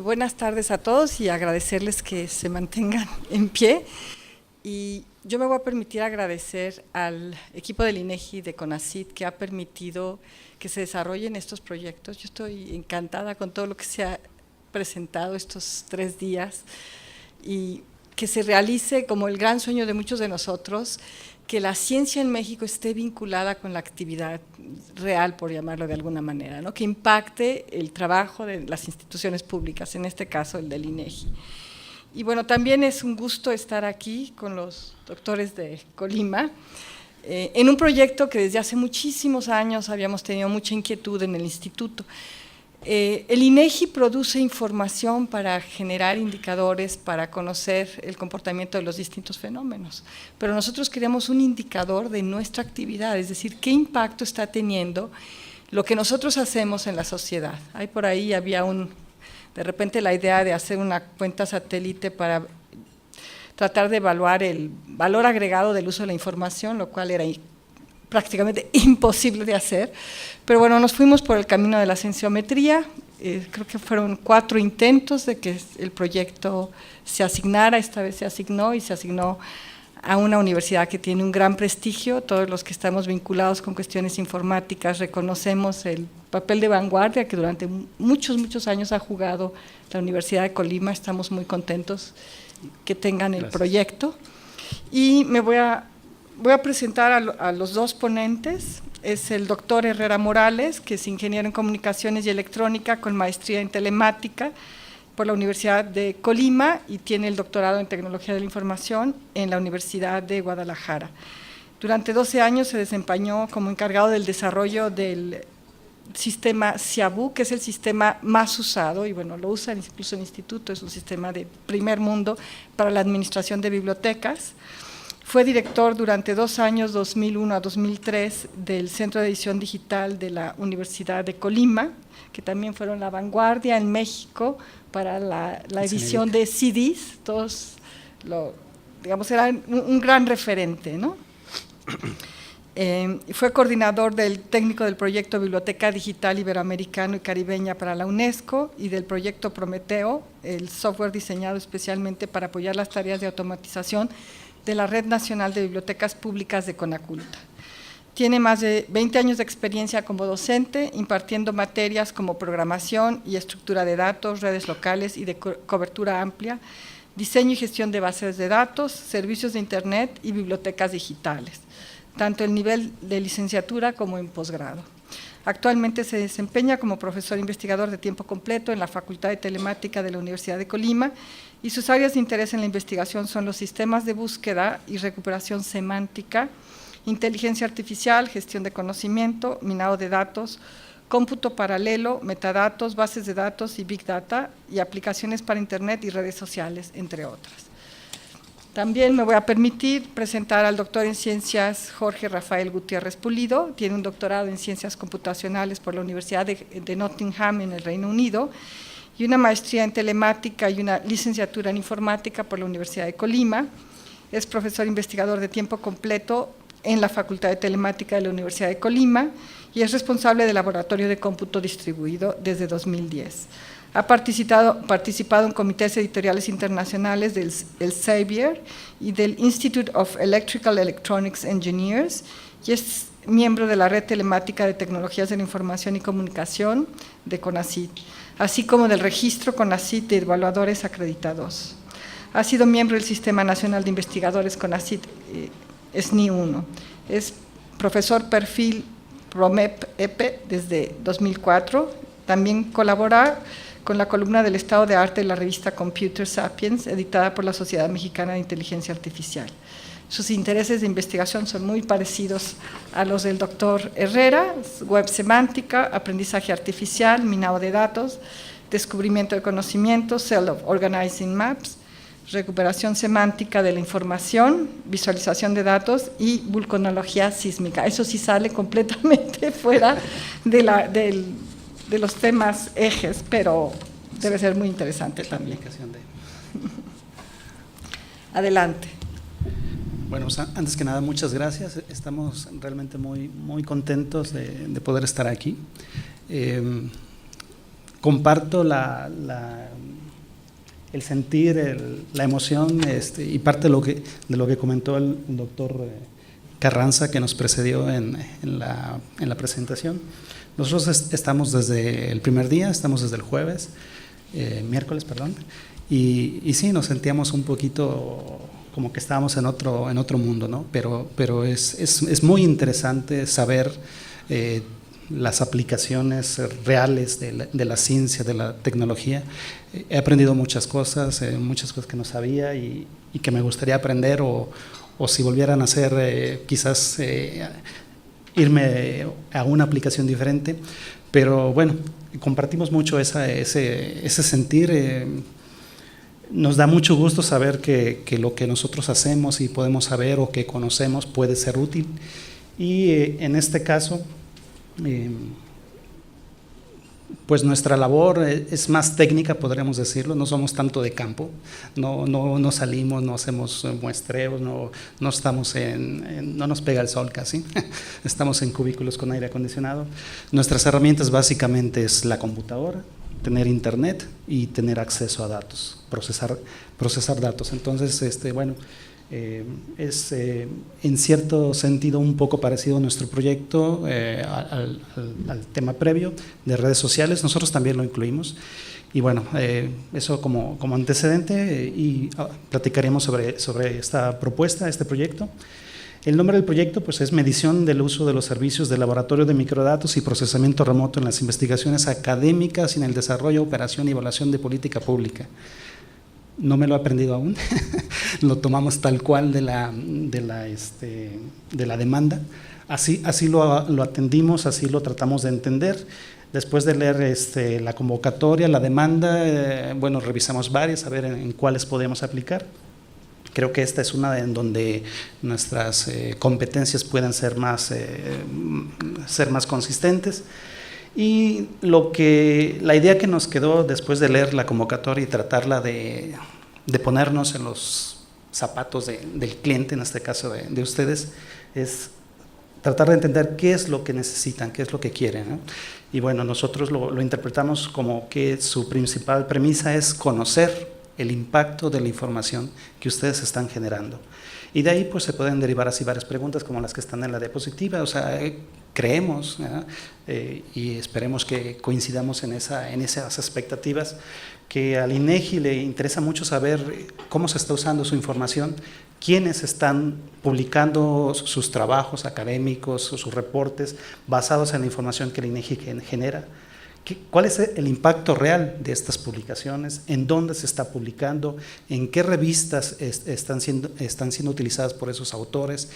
Buenas tardes a todos y agradecerles que se mantengan en pie. Y yo me voy a permitir agradecer al equipo del INEGI de CONACYT que ha permitido que se desarrollen estos proyectos. Yo estoy encantada con todo lo que se ha presentado estos 3 días y que se realice como el gran sueño de muchos de nosotros, que la ciencia en México esté vinculada con la actividad real, por llamarlo de alguna manera, ¿no? Que impacte el trabajo de las instituciones públicas, en este caso el del INEGI. Y bueno, también es un gusto estar aquí con los doctores de Colima, en un proyecto que desde hace muchísimos años habíamos tenido mucha inquietud en el instituto. El INEGI produce información para generar indicadores, para conocer el comportamiento de los distintos fenómenos, pero nosotros queremos un indicador de nuestra actividad, es decir, qué impacto está teniendo lo que nosotros hacemos en la sociedad. Ahí por ahí había de repente la idea de hacer una cuenta satélite para tratar de evaluar el valor agregado del uso de la información, lo cual era prácticamente imposible de hacer, pero bueno, nos fuimos por el camino de la cienciometría. Creo que fueron 4 intentos de que el proyecto se asignara. Esta vez se asignó y se asignó a una universidad que tiene un gran prestigio. Todos los que estamos vinculados con cuestiones informáticas reconocemos el papel de vanguardia que durante muchos años ha jugado la Universidad de Colima. Estamos muy contentos que tengan el proyecto. Y me voy a presentar a los 2 ponentes. Es el doctor Herrera Morales, que es ingeniero en comunicaciones y electrónica con maestría en telemática por la Universidad de Colima y tiene el doctorado en tecnología de la información en la Universidad de Guadalajara. Durante 12 años se desempeñó como encargado del desarrollo del sistema SIABU, que es el sistema más usado, y bueno, lo usan incluso en el instituto, es un sistema de primer mundo para la administración de bibliotecas. Fue director durante 2 años, 2001 a 2003, del Centro de Edición Digital de la Universidad de Colima, que también fueron la vanguardia en México para la edición de CDs. Todos, digamos, eran un gran referente, ¿no? Fue coordinador técnico del proyecto Biblioteca Digital Iberoamericano y Caribeña para la UNESCO y del proyecto Prometeo, el software diseñado especialmente para apoyar las tareas de automatización de la Red Nacional de Bibliotecas Públicas de Conaculta. Tiene más de 20 años de experiencia como docente, impartiendo materias como programación y estructura de datos, redes locales y de cobertura amplia, diseño y gestión de bases de datos, servicios de Internet y bibliotecas digitales, tanto en nivel de licenciatura como en posgrado. Actualmente se desempeña como profesor investigador de tiempo completo en la Facultad de Telemática de la Universidad de Colima y sus áreas de interés en la investigación son los sistemas de búsqueda y recuperación semántica, inteligencia artificial, gestión de conocimiento, minado de datos, cómputo paralelo, metadatos, bases de datos y Big Data y aplicaciones para Internet y redes sociales, entre otras. También me voy a permitir presentar al doctor en ciencias Jorge Rafael Gutiérrez Pulido. Tiene un doctorado en ciencias computacionales por la Universidad de Nottingham en el Reino Unido y una maestría en telemática y una licenciatura en informática por la Universidad de Colima. Es profesor investigador de tiempo completo en la Facultad de Telemática de la Universidad de Colima y es responsable del Laboratorio de Cómputo Distribuido desde 2010. Ha participado en comités editoriales internacionales del Elsevier y del Institute of Electrical Electronics Engineers y es miembro de la Red Telemática de Tecnologías de la Información y Comunicación de CONACYT, así como del Registro CONACYT de Evaluadores Acreditados. Ha sido miembro del Sistema Nacional de Investigadores CONACYT SNI 1. Es profesor perfil PROMEP-EP desde 2004. También colabora con la columna del estado de arte de la revista Computer Sapiens, editada por la Sociedad Mexicana de Inteligencia Artificial. Sus intereses de investigación son muy parecidos a los del doctor Herrera: web semántica, aprendizaje artificial, minado de datos, descubrimiento de conocimiento, self-organizing maps, recuperación semántica de la información, visualización de datos y vulcanología sísmica. Eso sí sale completamente fuera de los temas ejes, pero debe ser muy interesante también. Adelante. Bueno, antes que nada, muchas gracias. Estamos realmente muy contentos de poder estar aquí. Comparto la el sentir, la emoción, y parte de lo que comentó el doctor Carranza, que nos precedió en la presentación. Nosotros estamos desde el primer día, estamos desde el miércoles, perdón, y sí, nos sentíamos un poquito como que estábamos en otro mundo, ¿no? Pero es muy interesante saber las aplicaciones reales de la ciencia, de la tecnología. He aprendido muchas cosas que no sabía y que me gustaría aprender, o si volvieran a hacer, quizás irme a una aplicación diferente. Pero bueno, compartimos mucho ese sentir. Nos da mucho gusto saber que lo que nosotros hacemos y podemos saber o que conocemos puede ser útil. Y en este caso, pues nuestra labor es más técnica, podríamos decirlo. No somos tanto de campo, no salimos, no hacemos muestreos, no nos pega el sol casi. Estamos en cubículos con aire acondicionado. Nuestras herramientas básicamente es la computadora, tener internet y tener acceso a datos, procesar datos. Entonces, bueno, es en cierto sentido un poco parecido a nuestro proyecto, al tema previo de redes sociales. Nosotros también lo incluimos. Y bueno, eso como antecedente, y platicaremos sobre esta propuesta, este proyecto. El nombre del proyecto pues, es Medición del uso de los servicios de laboratorio de microdatos y procesamiento remoto en las investigaciones académicas y en el desarrollo, operación y evaluación de política pública. No me lo he aprendido aún, lo tomamos tal cual de la demanda. Así lo atendimos, así lo tratamos de entender. Después de leer la convocatoria, la demanda, bueno, revisamos varias, a ver en cuáles podemos aplicar. Creo que esta es una en donde nuestras competencias pueden ser más consistentes. Y la idea que nos quedó después de leer la convocatoria y tratarla de ponernos en los zapatos del cliente, en este caso de ustedes, es tratar de entender qué es lo que necesitan, qué es lo que quieren, ¿no? Y bueno, nosotros lo interpretamos como que su principal premisa es conocer el impacto de la información que ustedes están generando. Y de ahí pues se pueden derivar así varias preguntas como las que están en la diapositiva. O sea, creemos y esperemos que coincidamos en esas expectativas, que al INEGI le interesa mucho saber cómo se está usando su información, quiénes están publicando sus trabajos académicos, sus reportes basados en la información que el INEGI genera. ¿Cuál es el impacto real de estas publicaciones? ¿En dónde se está publicando? ¿En qué revistas están siendo utilizadas por esos autores?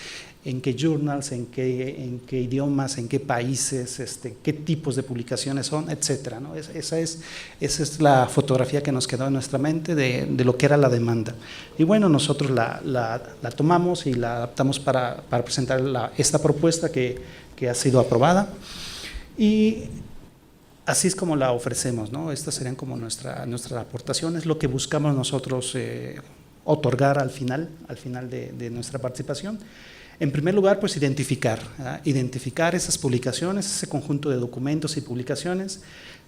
¿En qué journals? ¿En qué idiomas? ¿En qué países? ¿Qué tipos de publicaciones son? Etcétera, ¿no? Esa es la fotografía que nos quedó en nuestra mente de lo que era la demanda. Y bueno, nosotros la tomamos y la adaptamos para presentar esta propuesta que ha sido aprobada. Y así es como la ofrecemos, ¿no? Estas serían como nuestras aportaciones, lo que buscamos nosotros otorgar al final de nuestra participación. En primer lugar, pues identificar esas publicaciones, ese conjunto de documentos y publicaciones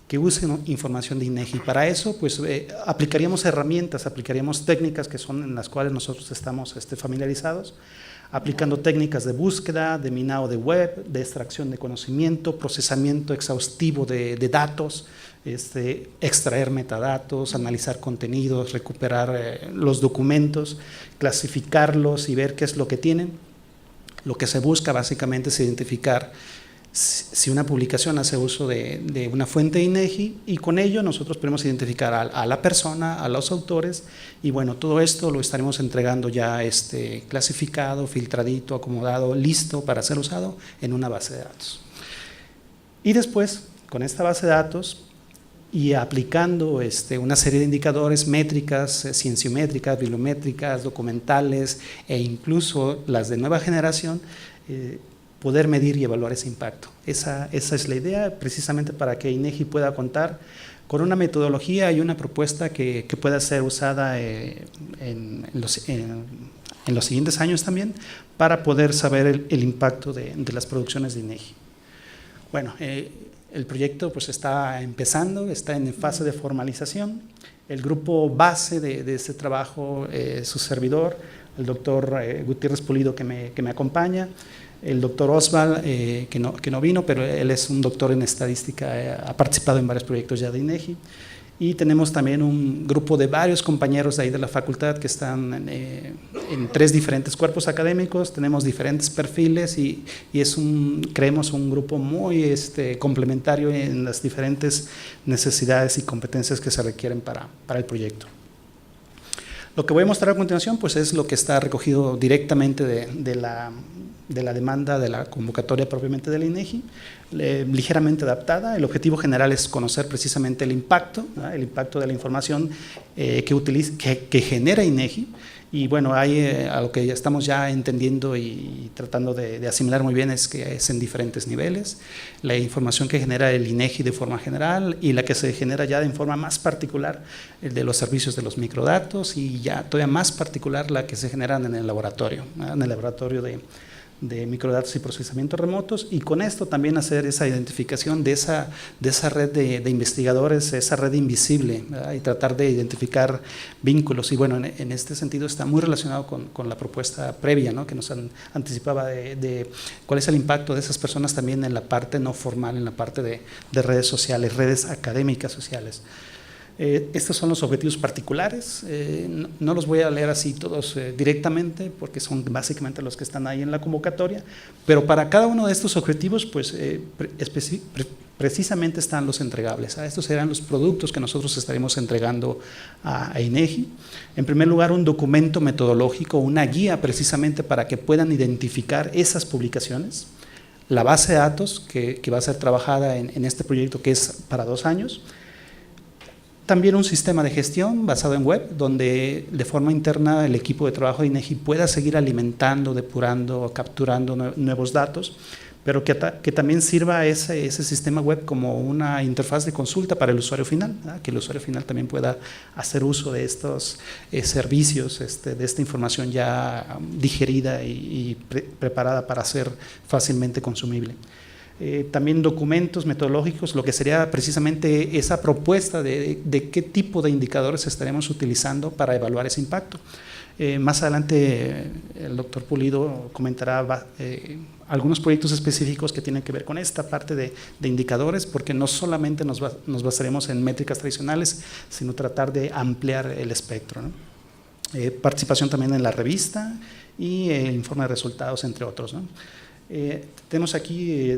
que usen información de INEGI. Para eso, pues aplicaríamos herramientas, aplicaríamos técnicas que son en las cuales nosotros estamos familiarizados, aplicando técnicas de búsqueda, de minado de web, de extracción de conocimiento, procesamiento exhaustivo de datos, extraer metadatos, analizar contenidos, recuperar los documentos, clasificarlos y ver qué es lo que tienen. Lo que se busca básicamente es identificar si una publicación hace uso de una fuente de INEGI, y con ello nosotros podemos identificar a la persona, a los autores, y bueno, todo esto lo estaremos entregando ya clasificado, filtradito, acomodado, listo para ser usado en una base de datos. Y después, con esta base de datos y aplicando una serie de indicadores, métricas, cienciométricas, bibliométricas, documentales e incluso las de nueva generación, poder medir y evaluar ese impacto. Esa es la idea, precisamente para que INEGI pueda contar con una metodología y una propuesta que pueda ser usada en los siguientes años también, para poder saber el impacto de las producciones de INEGI. Bueno, el proyecto pues está empezando, está en fase de formalización. El grupo base de este trabajo, su servidor, el doctor Gutiérrez Pulido que me acompaña, el doctor Osval, que no vino, pero él es un doctor en estadística, ha participado en varios proyectos ya de INEGI. Y tenemos también un grupo de varios compañeros de ahí de la facultad que están en 3 diferentes cuerpos académicos, tenemos diferentes perfiles y creemos un grupo muy complementario en las diferentes necesidades y competencias que se requieren para el proyecto. Lo que voy a mostrar a continuación pues, es lo que está recogido directamente de la demanda de la convocatoria propiamente de la INEGI, ligeramente adaptada. El objetivo general es conocer precisamente el impacto de la información que genera INEGI. Y bueno, a lo que estamos ya entendiendo y tratando de asimilar muy bien es que es en diferentes niveles. La información que genera el INEGI de forma general y la que se genera ya de forma más particular de los servicios de los microdatos y ya todavía más particular la que se generan en el laboratorio de microdatos y procesamiento remotos, y con esto también hacer esa identificación de esa red de investigadores, esa red invisible, ¿verdad? Y tratar de identificar vínculos. Y bueno, en este sentido está muy relacionado con la propuesta previa, ¿no? Que nos anticipaba de cuál es el impacto de esas personas también en la parte no formal, en la parte de redes sociales, redes académicas sociales. Estos son los objetivos particulares, no los voy a leer así todos directamente porque son básicamente los que están ahí en la convocatoria, pero para cada uno de estos objetivos pues precisamente están los entregables. Estos serán los productos que nosotros estaremos entregando a INEGI. En primer lugar, un documento metodológico, una guía precisamente para que puedan identificar esas publicaciones, la base de datos que va a ser trabajada en este proyecto que es para 2 años. También un sistema de gestión basado en web, donde de forma interna el equipo de trabajo de INEGI pueda seguir alimentando, depurando, capturando nuevos datos, pero que también sirva ese sistema web como una interfaz de consulta para el usuario final, ¿verdad? Que el usuario final también pueda hacer uso de estos servicios, de esta información ya digerida y preparada para ser fácilmente consumible. También documentos metodológicos, lo que sería precisamente esa propuesta de qué tipo de indicadores estaremos utilizando para evaluar ese impacto. Más adelante el doctor Pulido comentará algunos proyectos específicos que tienen que ver con esta parte de indicadores, porque no solamente nos basaremos en métricas tradicionales, sino tratar de ampliar el espectro, ¿no? Participación también en la revista y el informe de resultados, entre otros, ¿no? Tenemos aquí,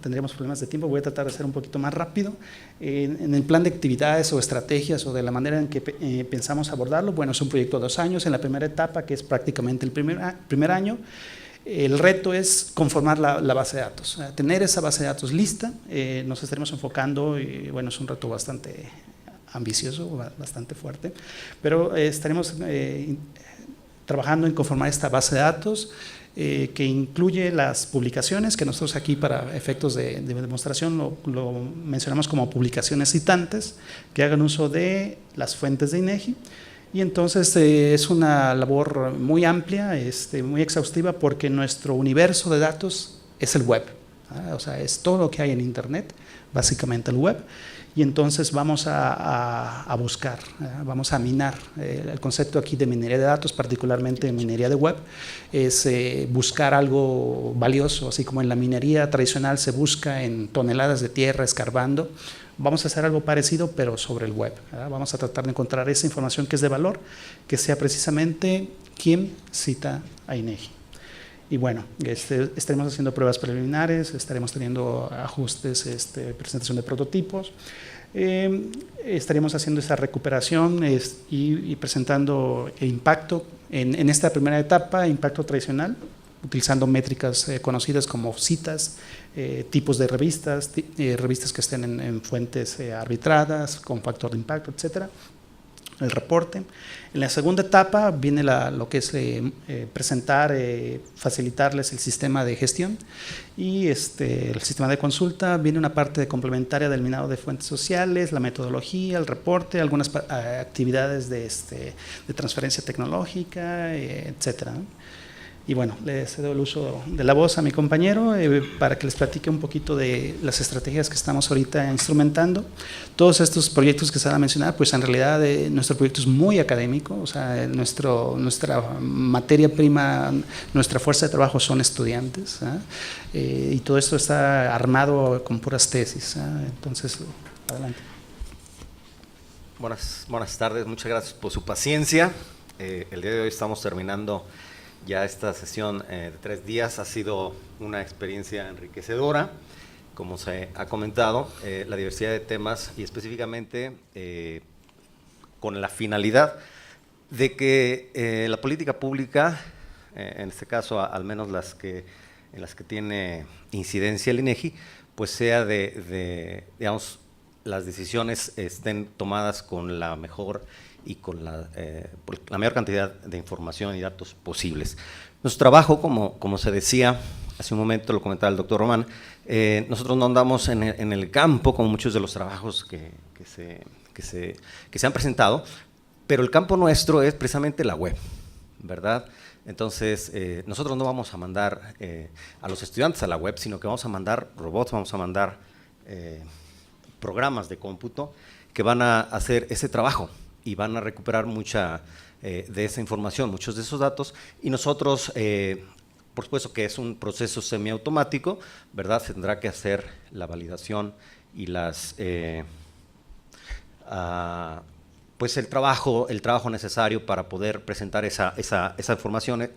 tendríamos problemas de tiempo, voy a tratar de ser un poquito más rápido. En el plan de actividades o estrategias o de la manera en que pensamos abordarlo, bueno, es un proyecto de 2 años. En la primera etapa, que es prácticamente el primer año, el reto es conformar la base de datos, tener esa base de datos lista. Nos estaremos enfocando, y bueno, es un reto bastante ambicioso, bastante fuerte, pero estaremos trabajando en conformar esta base de datos, que incluye las publicaciones, que nosotros aquí para efectos de demostración lo mencionamos como publicaciones citantes, que hagan uso de las fuentes de INEGI. Y entonces es una labor muy amplia, muy exhaustiva, porque nuestro universo de datos es el web, o sea, es todo lo que hay en Internet, básicamente el web. Y entonces vamos a buscar, vamos a minar. El concepto aquí de minería de datos, particularmente minería de web, es buscar algo valioso, así como en la minería tradicional se busca en toneladas de tierra escarbando. Vamos a hacer algo parecido, pero sobre el web, ¿verdad? Vamos a tratar de encontrar esa información que es de valor, que sea precisamente quién cita a INEGI. Y bueno, estaremos haciendo pruebas preliminares, estaremos teniendo ajustes, presentación de prototipos, estaremos haciendo esa recuperación y presentando el impacto en esta primera etapa, impacto tradicional, utilizando métricas conocidas como citas, tipos de revistas, revistas que estén en fuentes arbitradas, con factor de impacto, etcétera. El reporte. En la segunda etapa viene lo que es presentar, facilitarles el sistema de gestión y el sistema de consulta. Viene una parte complementaria del minado de fuentes sociales, la metodología, el reporte, algunas actividades de transferencia tecnológica, etcétera. Y bueno, le cedo el uso de la voz a mi compañero para que les platique un poquito de las estrategias que estamos ahorita instrumentando. Todos estos proyectos que se van a mencionar, pues en realidad nuestro proyecto es muy académico, o sea, nuestra materia prima, nuestra fuerza de trabajo son estudiantes, y todo esto está armado con puras tesis. Entonces, adelante. Buenas tardes, muchas gracias por su paciencia. El día de hoy estamos terminando ya esta sesión de 3 días. Ha sido una experiencia enriquecedora, como se ha comentado, la diversidad de temas y específicamente con la finalidad de que la política pública, en este caso al menos en las que tiene incidencia el INEGI, pues sea digamos, las decisiones estén tomadas con la mejor y con la mayor cantidad de información y datos posibles. Nuestro trabajo, como se decía hace un momento, lo comentaba el doctor Román, nosotros no andamos en el campo como muchos de los trabajos que se han presentado, pero el campo nuestro es precisamente la web, ¿verdad? Entonces, nosotros no vamos a mandar a los estudiantes a la web, sino que vamos a mandar robots, vamos a mandar programas de cómputo que van a hacer ese trabajo y van a recuperar mucha de esa información, muchos de esos datos, y nosotros, por supuesto que es un proceso semiautomático, ¿verdad? Se tendrá que hacer la validación y pues el trabajo necesario para poder presentar esa información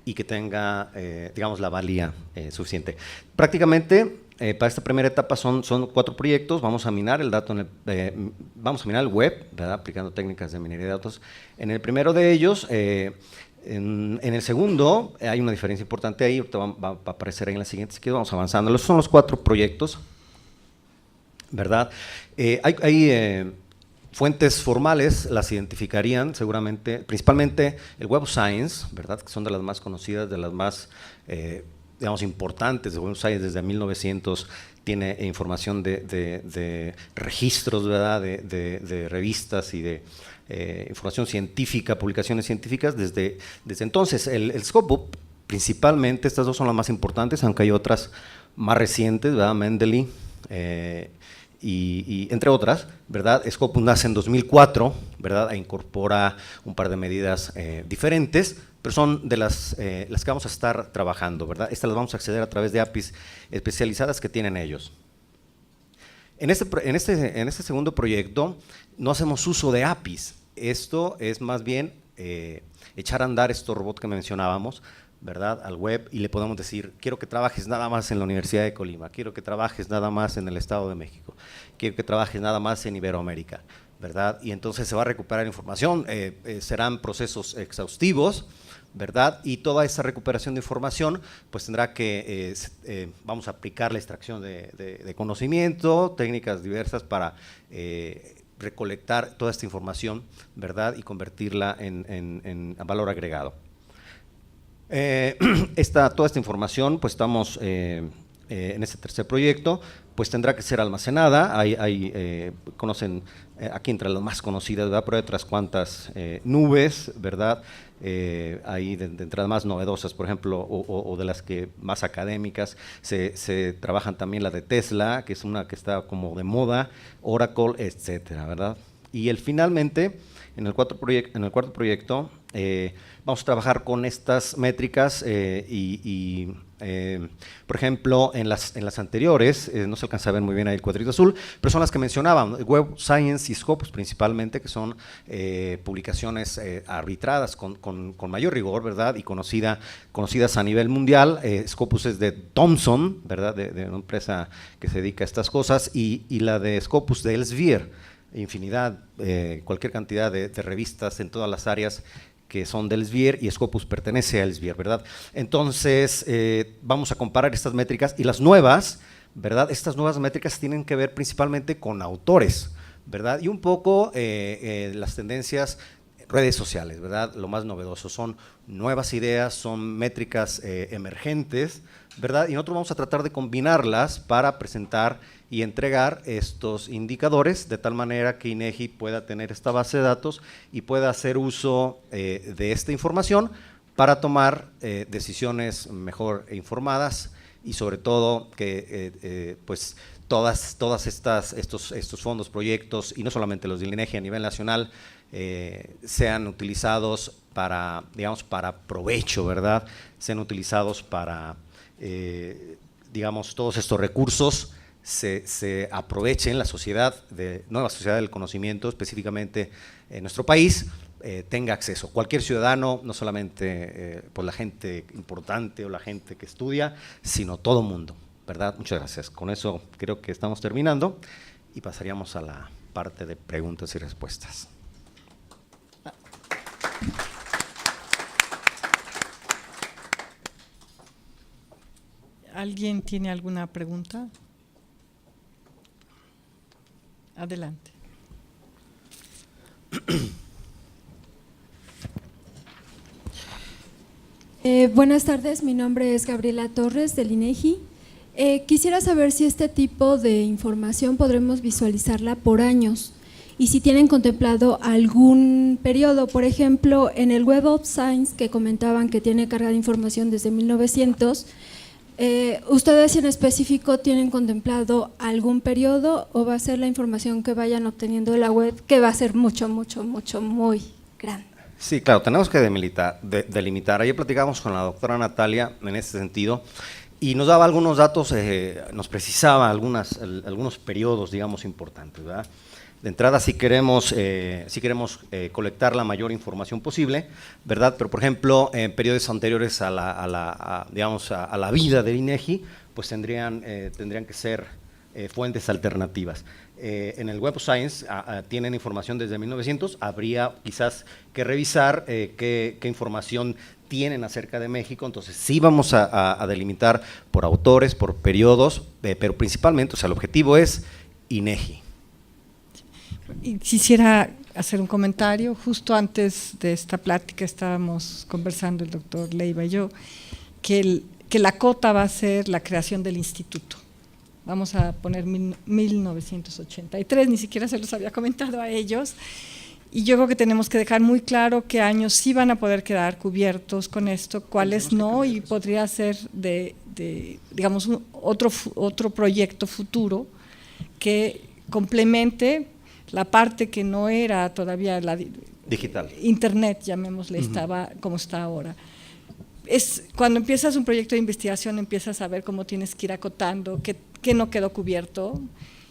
y que tenga, digamos, la valía suficiente. Prácticamente, para esta primera etapa son 4 proyectos. Vamos a minar el dato, vamos a minar el web, ¿verdad? Aplicando técnicas de minería de datos. En el primero de ellos, en el segundo, hay una diferencia importante ahí, ahorita va a aparecer ahí en la siguiente, así que vamos avanzando. Esos son los 4 proyectos, ¿verdad? Hay fuentes formales, las identificarían seguramente, principalmente el Web of Science, ¿verdad? Que son de las más conocidas, de las más, digamos, importantes. El Web of Science desde 1900 tiene información de registros, ¿verdad? De revistas y de información científica, publicaciones científicas desde entonces. El Scopus, principalmente, estas 2 son las más importantes, aunque hay otras más recientes, ¿verdad? Mendeley, y entre otras, ¿verdad? Scopus nace en 2004, ¿verdad? E incorpora un par de medidas diferentes, pero son de las que vamos a estar trabajando, ¿verdad? Estas las vamos a acceder a través de APIs especializadas que tienen ellos. En este segundo proyecto no hacemos uso de APIs. Esto es más bien echar a andar estos robots que mencionábamos, ¿verdad? Al web, y le podemos decir, quiero que trabajes nada más en la Universidad de Colima, quiero que trabajes nada más en el Estado de México, quiero que trabajes nada más en Iberoamérica, ¿verdad? Y entonces se va a recuperar información, serán procesos exhaustivos, ¿verdad? Y toda esa recuperación de información, pues tendrá que, vamos a aplicar la extracción de conocimiento, técnicas diversas para recolectar toda esta información, ¿verdad? Y convertirla en valor agregado. Toda esta información, pues estamos en este tercer proyecto, pues tendrá que ser almacenada. Conocen aquí entre las más conocidas, ¿verdad? Pero hay otras cuantas nubes, ¿verdad? Hay de entrada más novedosas, por ejemplo, o de las que más académicas, se trabajan también la de Tesla, que es una que está como de moda, Oracle, etcétera, ¿verdad? Y finalmente, en el cuarto proyecto, vamos a trabajar con estas métricas por ejemplo, en las anteriores, no se alcanza a ver muy bien ahí el cuadrito azul, pero son las que mencionaban, Web Science y Scopus principalmente, que son publicaciones arbitradas con mayor rigor, ¿verdad? Y conocidas a nivel mundial. Scopus es de Thomson, ¿verdad? De una empresa que se dedica a estas cosas, y la de Scopus de Elsevier, infinidad, cualquier cantidad de revistas en todas las áreas que son de Elsevier, y Scopus pertenece a Elsevier, ¿verdad? Entonces, vamos a comparar estas métricas y las nuevas, ¿verdad? Estas nuevas métricas tienen que ver principalmente con autores, ¿verdad? Y un poco las tendencias, redes sociales, ¿verdad? Lo más novedoso son nuevas ideas, son métricas emergentes, ¿verdad? Y nosotros vamos a tratar de combinarlas para presentar y entregar estos indicadores de tal manera que INEGI pueda tener esta base de datos y pueda hacer uso de esta información para tomar decisiones mejor informadas y sobre todo que pues todas estos fondos, proyectos, y no solamente los del INEGI a nivel nacional, sean utilizados para, digamos, para provecho, ¿verdad? Sean utilizados para, digamos, todos estos recursos se aprovechen, la sociedad, nueva sociedad del conocimiento, específicamente en nuestro país, tenga acceso. Cualquier ciudadano, no solamente pues la gente importante o la gente que estudia, sino todo mundo, ¿verdad? Muchas gracias. Con eso creo que estamos terminando y pasaríamos a la parte de preguntas y respuestas. ¿Alguien tiene alguna pregunta? Adelante. Buenas tardes, mi nombre es Gabriela Torres del INEGI. Quisiera saber si este tipo de información podremos visualizarla por años y si tienen contemplado algún periodo, por ejemplo, en el Web of Science que comentaban que tiene carga de información desde 1900, ¿ustedes en específico tienen contemplado algún periodo o va a ser la información que vayan obteniendo de la web que va a ser muy grande? Sí, claro, tenemos que delimitar. Ayer platicamos con la doctora Natalia en este sentido y nos daba algunos datos, nos precisaba algunos periodos, digamos, importantes, ¿verdad? De entrada, si queremos colectar la mayor información posible, ¿verdad? Pero, por ejemplo, en periodos anteriores a la vida del INEGI, pues tendrían que ser fuentes alternativas. En el Web of Science tienen información desde 1900, habría quizás que revisar qué información tienen acerca de México, entonces sí vamos a delimitar por autores, por periodos, pero principalmente, o sea, el objetivo es INEGI. Y quisiera hacer un comentario. Justo antes de esta plática estábamos conversando el doctor Leiva y yo, que la cota va a ser la creación del instituto. Vamos a poner 1983, ni siquiera se los había comentado a ellos, y yo creo que tenemos que dejar muy claro qué años sí van a poder quedar cubiertos con esto, cuáles no, y podría ser digamos, otro proyecto futuro que complemente la parte que no era todavía la digital. Internet, llamémosle, estaba como está ahora. Cuando empiezas un proyecto de investigación, empiezas a ver cómo tienes que ir acotando, qué no quedó cubierto.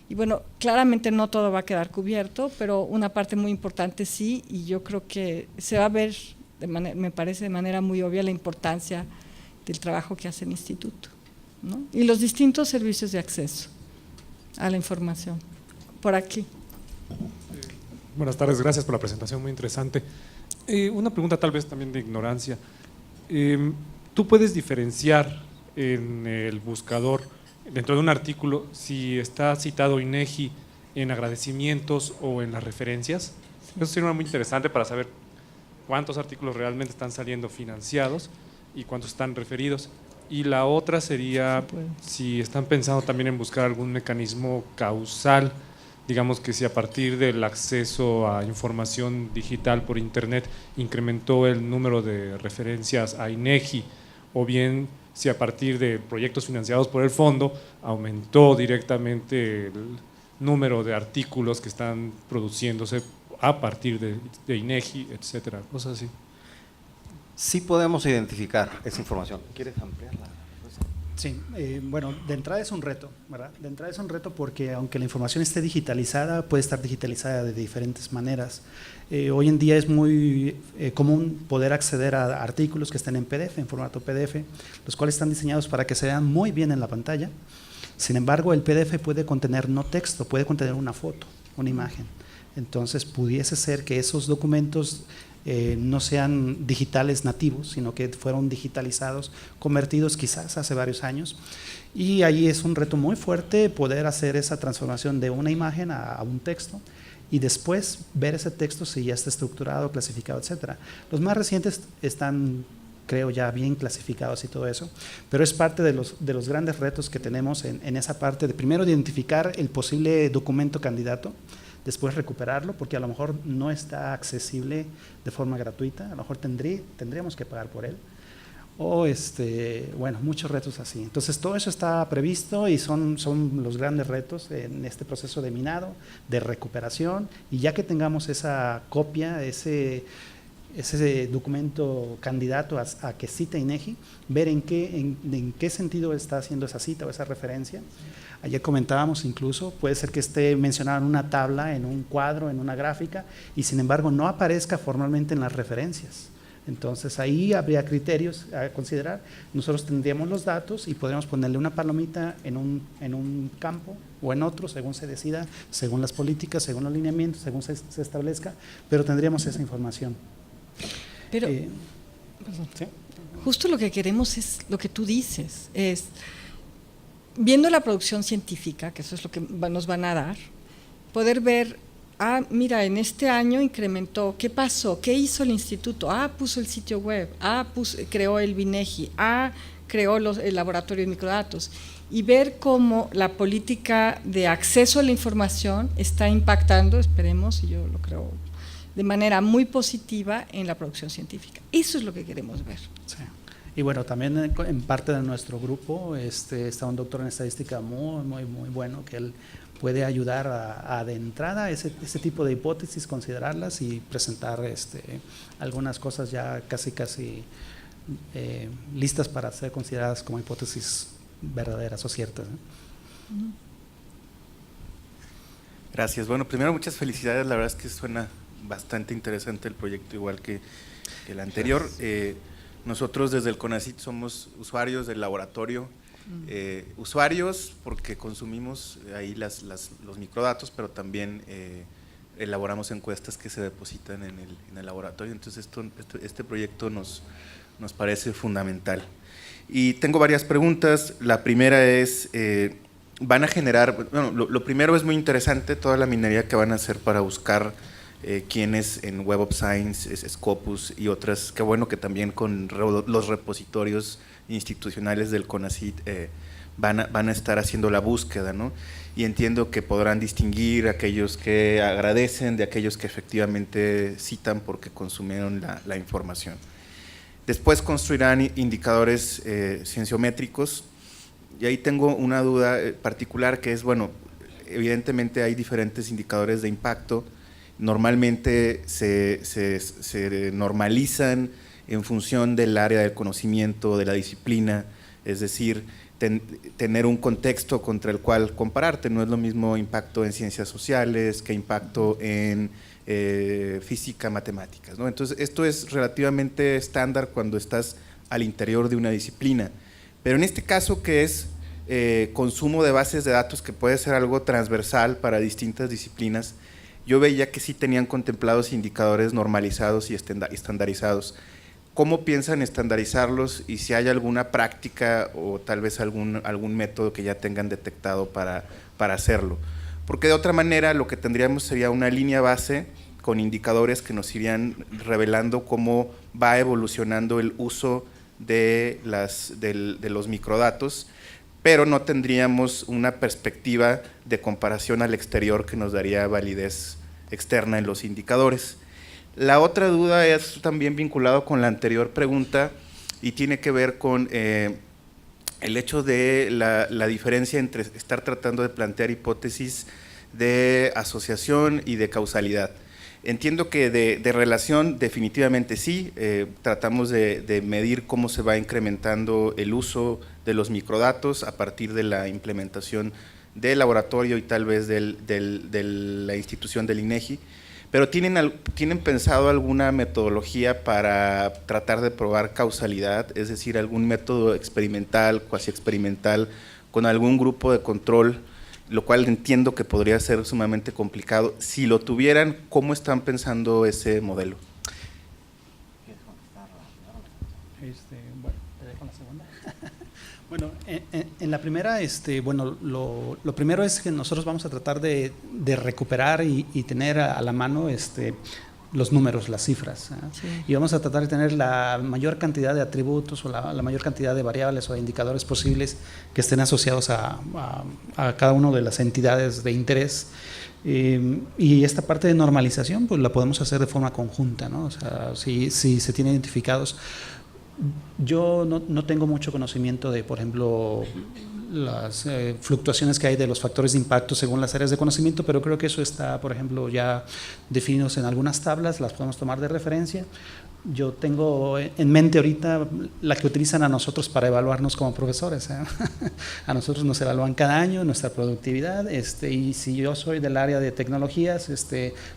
Y bueno, claramente no todo va a quedar cubierto, pero una parte muy importante sí, y yo creo que se va a ver, me parece de manera muy obvia, la importancia del trabajo que hace el instituto, ¿no? Y los distintos servicios de acceso a la información. Por aquí. Buenas tardes, gracias por la presentación, muy interesante. Una pregunta tal vez también de ignorancia. ¿Tú puedes diferenciar en el buscador, dentro de un artículo, si está citado INEGI en agradecimientos o en las referencias? Eso sería muy interesante para saber cuántos artículos realmente están saliendo financiados y cuántos están referidos. Y la otra sería si están pensando también en buscar algún mecanismo causal, digamos que si a partir del acceso a información digital por internet incrementó el número de referencias a INEGI, o bien si a partir de proyectos financiados por el fondo aumentó directamente el número de artículos que están produciéndose a partir de INEGI, etcétera, cosas así. Sí podemos identificar esa información. ¿Quieres ampliarla? Sí, bueno, de entrada es un reto, ¿verdad? De entrada es un reto porque aunque la información esté digitalizada, puede estar digitalizada de diferentes maneras. Hoy en día es muy común poder acceder a artículos que estén en PDF, en formato PDF, los cuales están diseñados para que se vean muy bien en la pantalla. Sin embargo, el PDF puede contener no texto, puede contener una foto, una imagen. Entonces, pudiese ser que esos documentos no sean digitales nativos, sino que fueron digitalizados, convertidos quizás hace varios años, y ahí es un reto muy fuerte poder hacer esa transformación de una imagen a un texto y después ver ese texto si ya está estructurado, clasificado, etcétera. Los más recientes están, creo, ya bien clasificados y todo eso, pero es parte de los grandes retos que tenemos en esa parte de primero identificar el posible documento candidato, después recuperarlo, porque a lo mejor no está accesible de forma gratuita, a lo mejor tendríamos que pagar por él, o bueno, muchos retos así. Entonces todo eso está previsto y son los grandes retos en este proceso de minado, de recuperación, y ya que tengamos esa copia, ese documento candidato a que cita INEGI, ver en qué sentido está haciendo esa cita o esa referencia. Ayer comentábamos incluso, puede ser que esté mencionado en una tabla, en un cuadro, en una gráfica, y sin embargo no aparezca formalmente en las referencias. Entonces ahí habría criterios a considerar. Nosotros tendríamos los datos y podríamos ponerle una palomita en un campo o en otro, según se decida, según las políticas, según los lineamientos, según se establezca, pero tendríamos esa información. Pero ¿sí? justo lo que queremos es lo que tú dices, es viendo la producción científica, que eso es lo que nos van a dar, poder ver, mira, en este año incrementó, ¿qué pasó? ¿Qué hizo el instituto? Puso el sitio web, creó el INEGI, creó el laboratorio de microdatos, y ver cómo la política de acceso a la información está impactando, esperemos, y yo lo creo, de manera muy positiva en la producción científica. Eso es lo que queremos ver. Sí. Y bueno, también en parte de nuestro grupo está un doctor en estadística muy bueno, que él puede ayudar de entrada ese tipo de hipótesis, considerarlas y presentar algunas cosas ya casi listas para ser consideradas como hipótesis verdaderas o ciertas, ¿no? Gracias. Bueno, primero muchas felicidades, la verdad es que suena bastante interesante el proyecto, igual que el anterior. Nosotros desde el CONACYT somos usuarios del laboratorio, usuarios porque consumimos ahí los microdatos, pero también elaboramos encuestas que se depositan en el laboratorio. Entonces este proyecto nos parece fundamental. Y tengo varias preguntas. La primera es, van a generar, bueno, lo primero es muy interesante, toda la minería que van a hacer para buscar quienes en Web of Science, Scopus y otras, qué bueno que también con los repositorios institucionales del CONACYT van a estar haciendo la búsqueda, ¿no? Y entiendo que podrán distinguir aquellos que agradecen de aquellos que efectivamente citan porque consumieron la información. Después construirán indicadores cienciométricos, y ahí tengo una duda particular que es, bueno, evidentemente hay diferentes indicadores de impacto. Normalmente se normalizan en función del área del conocimiento, de la disciplina, es decir, tener un contexto contra el cual compararte. No es lo mismo impacto en ciencias sociales que impacto en física, matemáticas, ¿no? Entonces, esto es relativamente estándar cuando estás al interior de una disciplina. Pero en este caso, que es consumo de bases de datos, que puede ser algo transversal para distintas disciplinas, yo veía que sí tenían contemplados indicadores normalizados y estandarizados. ¿Cómo piensan estandarizarlos y si hay alguna práctica o tal vez algún método que ya tengan detectado para hacerlo? Porque de otra manera lo que tendríamos sería una línea base con indicadores que nos irían revelando cómo va evolucionando el uso de los microdatos, pero no tendríamos una perspectiva de comparación al exterior que nos daría validez externa en los indicadores. La otra duda es también vinculado con la anterior pregunta y tiene que ver con el hecho de la diferencia entre estar tratando de plantear hipótesis de asociación y de causalidad. Entiendo que de relación definitivamente sí, tratamos de medir cómo se va incrementando el uso de los microdatos a partir de la implementación del laboratorio y tal vez de la institución del INEGI, pero ¿tienen pensado alguna metodología para tratar de probar causalidad? Es decir, algún método experimental, cuasi experimental, con algún grupo de control, lo cual entiendo que podría ser sumamente complicado. Si lo tuvieran, ¿cómo están pensando ese modelo? Bueno, te dejo la segunda. Bueno, en la primera, bueno, lo primero es que nosotros vamos a tratar de recuperar y tener a la mano los números, las cifras, ¿eh? Sí. Y vamos a tratar de tener la mayor cantidad de atributos o la mayor cantidad de variables o de indicadores posibles que estén asociados a cada una de las entidades de interés, Y esta parte de normalización pues la podemos hacer de forma conjunta, ¿no? O sea, si se tienen identificados. Yo no tengo mucho conocimiento de, por ejemplo, las fluctuaciones que hay de los factores de impacto según las áreas de conocimiento, pero creo que eso está, por ejemplo, ya definidos en algunas tablas, las podemos tomar de referencia. Yo tengo en mente ahorita la que utilizan a nosotros para evaluarnos como profesores, ¿eh? A nosotros nos evalúan cada año nuestra productividad, y si yo soy del área de tecnologías,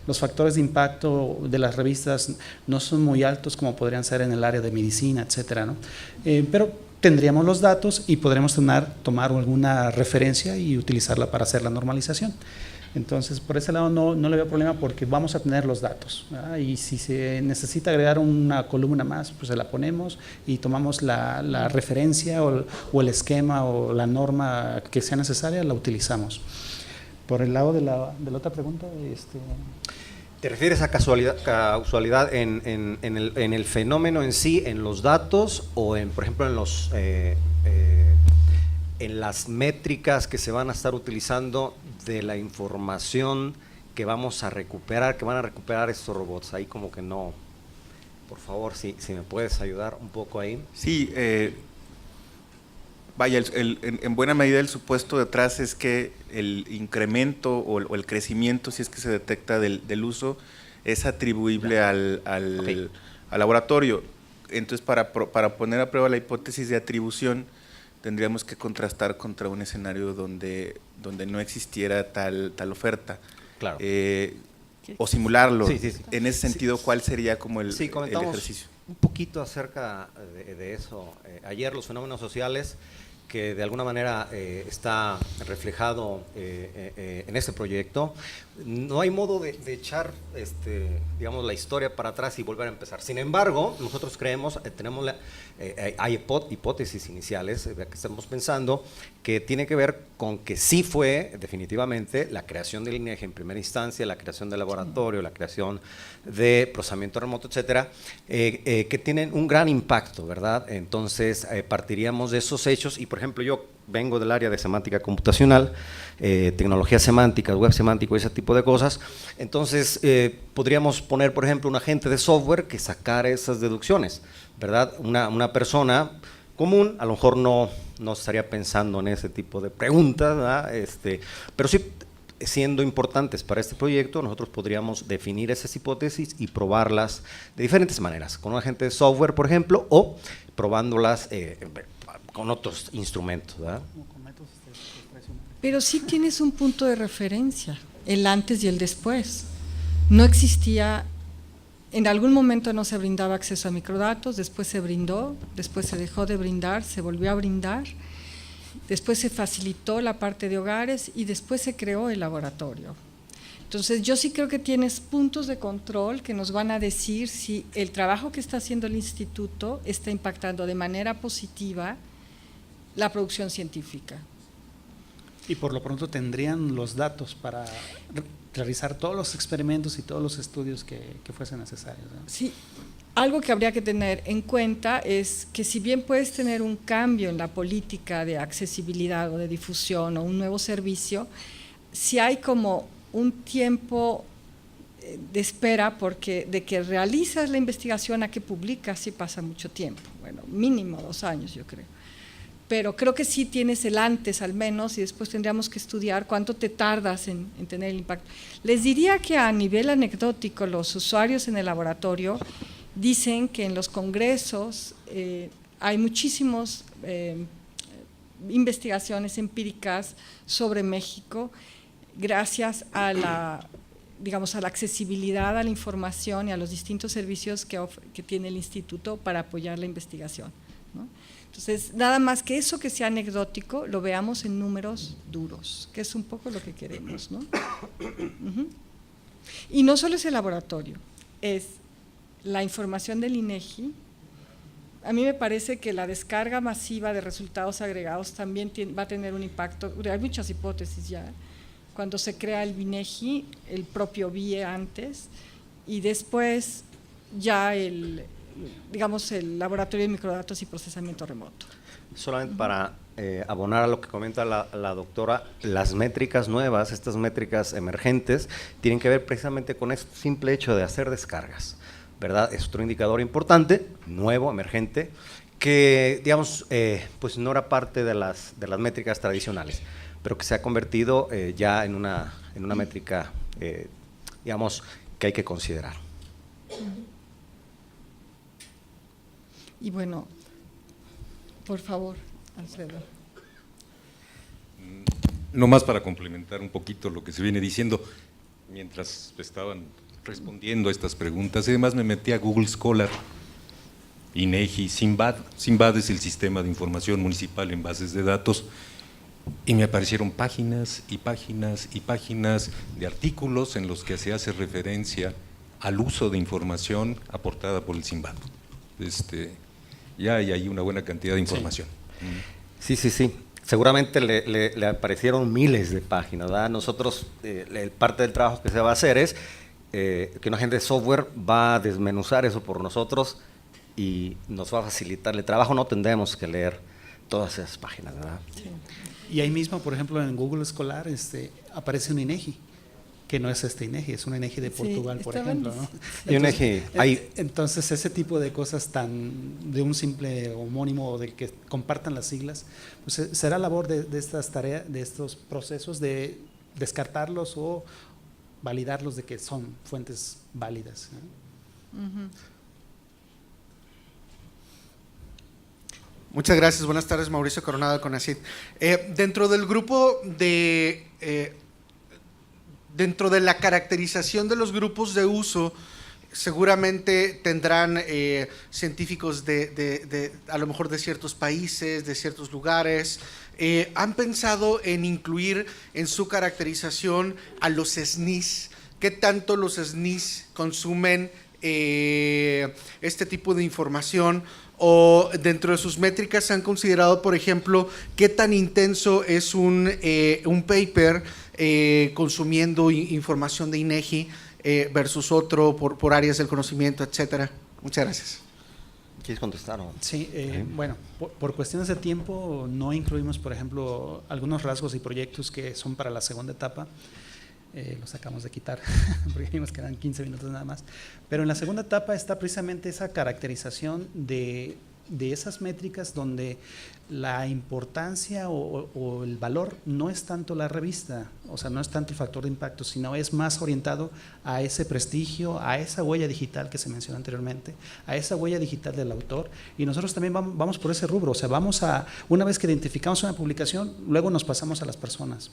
los factores de impacto de las revistas no son muy altos como podrían ser en el área de medicina, etcétera, ¿no? Pero tendríamos los datos y podremos tomar alguna referencia y utilizarla para hacer la normalización. Entonces, por ese lado no le veo problema porque vamos a tener los datos, ¿verdad? Y si se necesita agregar una columna más, pues se la ponemos y tomamos la referencia o el esquema o la norma que sea necesaria, la utilizamos. Por el lado de la otra pregunta, ¿Te refieres a causalidad en el fenómeno en sí, en los datos o por ejemplo, en las métricas que se van a estar utilizando de la información que vamos a recuperar, que van a recuperar estos robots? Ahí como que no. Por favor, si me puedes ayudar un poco ahí. Sí, vaya, en buena medida el supuesto detrás es que el incremento o el crecimiento, si es que se detecta del uso, es atribuible al laboratorio. Entonces, para poner a prueba la hipótesis de atribución, tendríamos que contrastar contra un escenario donde no existiera tal oferta. Claro. O simularlo. Sí. En ese sentido, ¿cuál sería como el comentamos ejercicio? un poquito acerca de eso. Ayer los fenómenos sociales, que de alguna manera está reflejado en este proyecto, no hay modo de echar digamos, la historia para atrás y volver a empezar. Sin embargo, nosotros creemos, hay hipótesis iniciales que estamos pensando que tiene que ver con que sí fue definitivamente la creación del INEGI en primera instancia, la creación del laboratorio, la creación de procesamiento remoto, etcétera, que tienen un gran impacto, ¿verdad? Entonces, partiríamos de esos hechos y, por ejemplo, yo vengo del área de semántica computacional, tecnología semántica, web semántico, ese tipo de cosas. Entonces, podríamos poner, por ejemplo, un agente de software que sacara esas deducciones, ¿verdad? Una persona común a lo mejor no estaría pensando en ese tipo de preguntas, ¿verdad? Pero sí, siendo importantes para este proyecto, nosotros podríamos definir esas hipótesis y probarlas de diferentes maneras, con un agente de software, por ejemplo, o probándolas con otros instrumentos, ¿verdad? Pero sí tienes un punto de referencia, el antes y el después. No existía, en algún momento no se brindaba acceso a microdatos, después se brindó, después se dejó de brindar, se volvió a brindar, después se facilitó la parte de hogares y después se creó el laboratorio. Entonces yo sí creo que tienes puntos de control que nos van a decir si el trabajo que está haciendo el instituto está impactando de manera positiva la producción científica. Y por lo pronto tendrían los datos para realizar todos los experimentos y todos los estudios que fuesen necesarios, ¿no? Sí, algo que habría que tener en cuenta es que si bien puedes tener un cambio en la política de accesibilidad o de difusión o un nuevo servicio, si hay como un tiempo de espera porque de que realizas la investigación a que publicas sí pasa mucho tiempo, bueno, mínimo 2 años yo creo. Pero creo que sí tienes el antes al menos y después tendríamos que estudiar cuánto te tardas en tener el impacto. Les diría que a nivel anecdótico los usuarios en el laboratorio dicen que en los congresos hay muchísimas investigaciones empíricas sobre México gracias a la, digamos, a la accesibilidad a la información y a los distintos servicios que tiene el instituto para apoyar la investigación, ¿no? Entonces, nada más que eso que sea anecdótico, lo veamos en números duros, que es un poco lo que queremos, ¿no? Y no solo es el laboratorio, es la información del INEGI. A mí me parece que la descarga masiva de resultados agregados también va a tener un impacto, hay muchas hipótesis ya, cuando se crea el INEGI, el propio BIE antes, y después ya digamos, el laboratorio de microdatos y procesamiento remoto. Solamente para abonar a lo que comenta la doctora, las métricas nuevas, estas métricas emergentes, tienen que ver precisamente con este simple hecho de hacer descargas, ¿verdad? Es otro indicador importante, nuevo, emergente, que, digamos, pues no era parte de las métricas tradicionales, pero que se ha convertido ya en una métrica, digamos, que hay que considerar. Y bueno, por favor, Alfredo. No más para complementar un poquito lo que se viene diciendo, mientras estaban respondiendo a estas preguntas, además me metí a Google Scholar, INEGI, SINBAD. SINBAD es el Sistema de Información Municipal en Bases de Datos, y me aparecieron páginas y páginas y páginas de artículos en los que se hace referencia al uso de información aportada por el SINBAD. Ya hay ahí una buena cantidad de información. Sí. Seguramente le aparecieron miles de páginas, ¿verdad? Nosotros, parte del trabajo que se va a hacer es que un agente de software va a desmenuzar eso por nosotros y nos va a facilitar el trabajo. No tendremos que leer todas esas páginas, ¿verdad? Sí. Y ahí mismo, por ejemplo, en Google Escolar aparece un INEGI, que no es INEGI, es un INEGI de Portugal, por ejemplo, ¿no? Y INEGI, entonces, ese tipo de cosas de un simple homónimo o de que compartan las siglas, pues será labor de estas tareas, de estos procesos de descartarlos o validarlos de que son fuentes válidas, ¿no? Uh-huh. Muchas gracias, buenas tardes, Mauricio Coronado de CONACYT. Dentro del grupo dentro de la caracterización de los grupos de uso, seguramente tendrán científicos a lo mejor de ciertos países, de ciertos lugares. ¿Han pensado en incluir en su caracterización a los SNIs? ¿Qué tanto los SNIs consumen este tipo de información? O dentro de sus métricas han considerado, por ejemplo, qué tan intenso es un paper consumiendo información de INEGI versus otro por áreas del conocimiento, etcétera. Muchas gracias. ¿Quieres contestar? Sí, bueno, por cuestiones de tiempo no incluimos, por ejemplo, algunos rasgos y proyectos que son para la segunda etapa. Los acabamos de quitar porque vimos que eran 15 minutos nada más, pero en la segunda etapa está precisamente esa caracterización de esas métricas donde la importancia o el valor no es tanto la revista, o sea, no es tanto el factor de impacto, sino es más orientado a ese prestigio, a esa huella digital que se mencionó anteriormente, a esa huella digital del autor, y nosotros también vamos por ese rubro, o sea, una vez que identificamos una publicación, luego nos pasamos a las personas.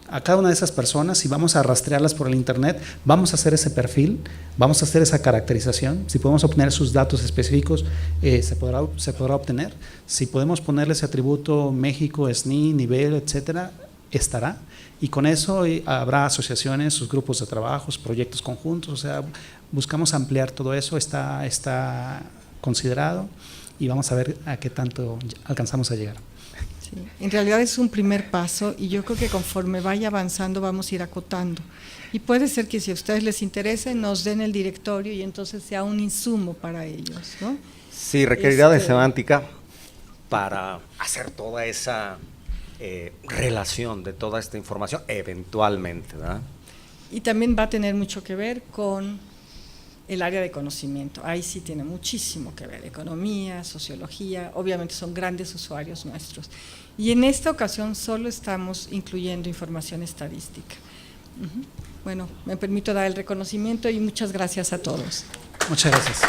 A cada una de esas personas, y vamos a rastrearlas por el internet, vamos a hacer ese perfil, vamos a hacer esa caracterización. Si podemos obtener sus datos específicos, se podrá obtener. Si podemos ponerle ese atributo México, SNI, nivel, etcétera, estará. Y con eso habrá asociaciones, sus grupos de trabajos, proyectos conjuntos, o sea, buscamos ampliar todo eso, está considerado, y vamos a ver a qué tanto alcanzamos a llegar. Sí, en realidad es un primer paso y yo creo que conforme vaya avanzando vamos a ir acotando. Y puede ser que si a ustedes les interese nos den el directorio y entonces sea un insumo para ellos, ¿no? Sí, requerirá de semántica para hacer toda esa relación de toda esta información eventualmente, ¿verdad? Y también va a tener mucho que ver con el área de conocimiento. Ahí sí tiene muchísimo que ver, economía, sociología, obviamente son grandes usuarios nuestros. Y en esta ocasión solo estamos incluyendo información estadística. Bueno, me permito dar el reconocimiento y muchas gracias a todos. Muchas gracias.